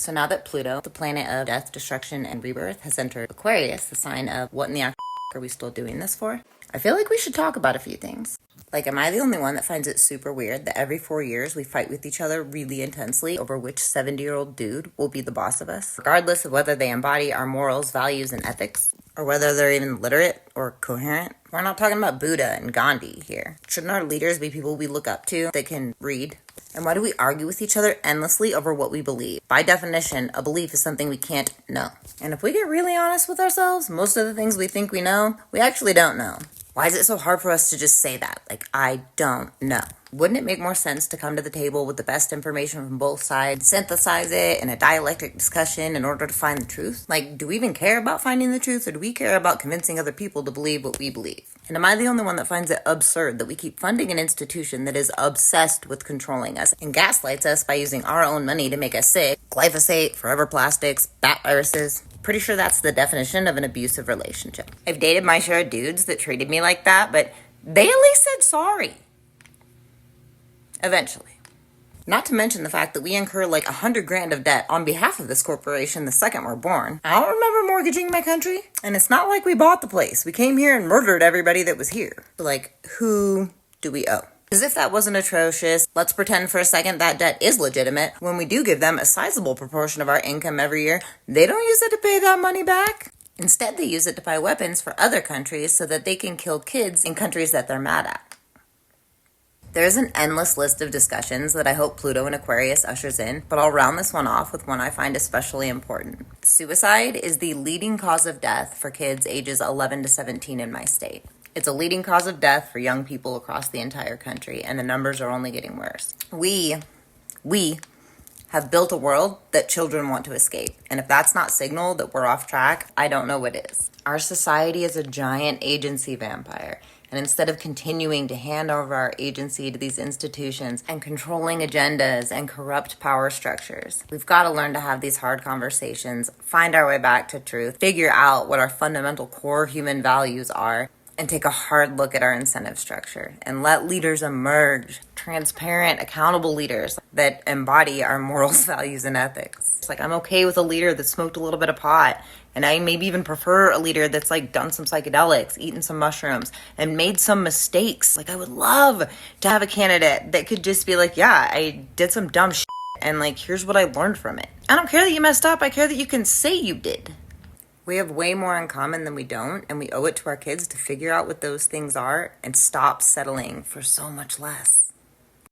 So now that Pluto, the planet of death, destruction, and rebirth, has entered Aquarius, the sign of what in the actual are we still doing this for? I feel like we should talk about a few things. Like, am I the only one that finds it super weird that every 4 years we fight with each other really intensely over which 70-year-old dude will be the boss of us, regardless of whether they embody our morals, values, and ethics, or whether they're even literate or coherent? We're not talking about Buddha and Gandhi here. Shouldn't our leaders be people we look up to that can read? And why do we argue with each other endlessly over what we believe? By definition, a belief is something we can't know. And if we get really honest with ourselves, most of the things we think we know, we actually don't know. Why is it so hard for us to just say that? Like, I don't know. Wouldn't it make more sense to come to the table with the best information from both sides, synthesize it in a dialectic discussion in order to find the truth? Like, do we even care about finding the truth, or do we care about convincing other people to believe what we believe? And am I the only one that finds it absurd that we keep funding an institution that is obsessed with controlling us and gaslights us by using our own money to make us sick? Glyphosate, forever plastics, bat viruses. Pretty sure that's the definition of an abusive relationship. I've dated my share of dudes that treated me like that, but they at least said sorry. Eventually. Not to mention the fact that we incur like $100,000 of debt on behalf of this corporation the second we're born. I don't remember mortgaging my country, and it's not like we bought the place. We came here and murdered everybody that was here. So, like, who do we owe? As if that wasn't atrocious, let's pretend for a second that debt is legitimate. When we do give them a sizable proportion of our income every year, they don't use it to pay that money back. Instead, they use it to buy weapons for other countries so that they can kill kids in countries that they're mad at. There's an endless list of discussions that I hope Pluto and Aquarius ushers in, but I'll round this one off with one I find especially important. Suicide is the leading cause of death for kids ages 11 to 17 in my state. It's a leading cause of death for young people across the entire country, and the numbers are only getting worse. We have built a world that children want to escape, and if that's not signal that we're off track, I don't know what is. Our society is a giant agency vampire, and instead of continuing to hand over our agency to these institutions and controlling agendas and corrupt power structures, we've got to learn to have these hard conversations, find our way back to truth, figure out what our fundamental core human values are, and take a hard look at our incentive structure and let leaders emerge, transparent, accountable leaders that embody our morals, values, and ethics. It's like, I'm okay with a leader that smoked a little bit of pot, and I maybe even prefer a leader that's like done some psychedelics, eaten some mushrooms, and made some mistakes. Like, I would love to have a candidate that could just be like, yeah, I did some dumb shit, and like, here's what I learned from it. I don't care that you messed up, I care that you can say you did. We have way more in common than we don't, and we owe it to our kids to figure out what those things are and stop settling for so much less.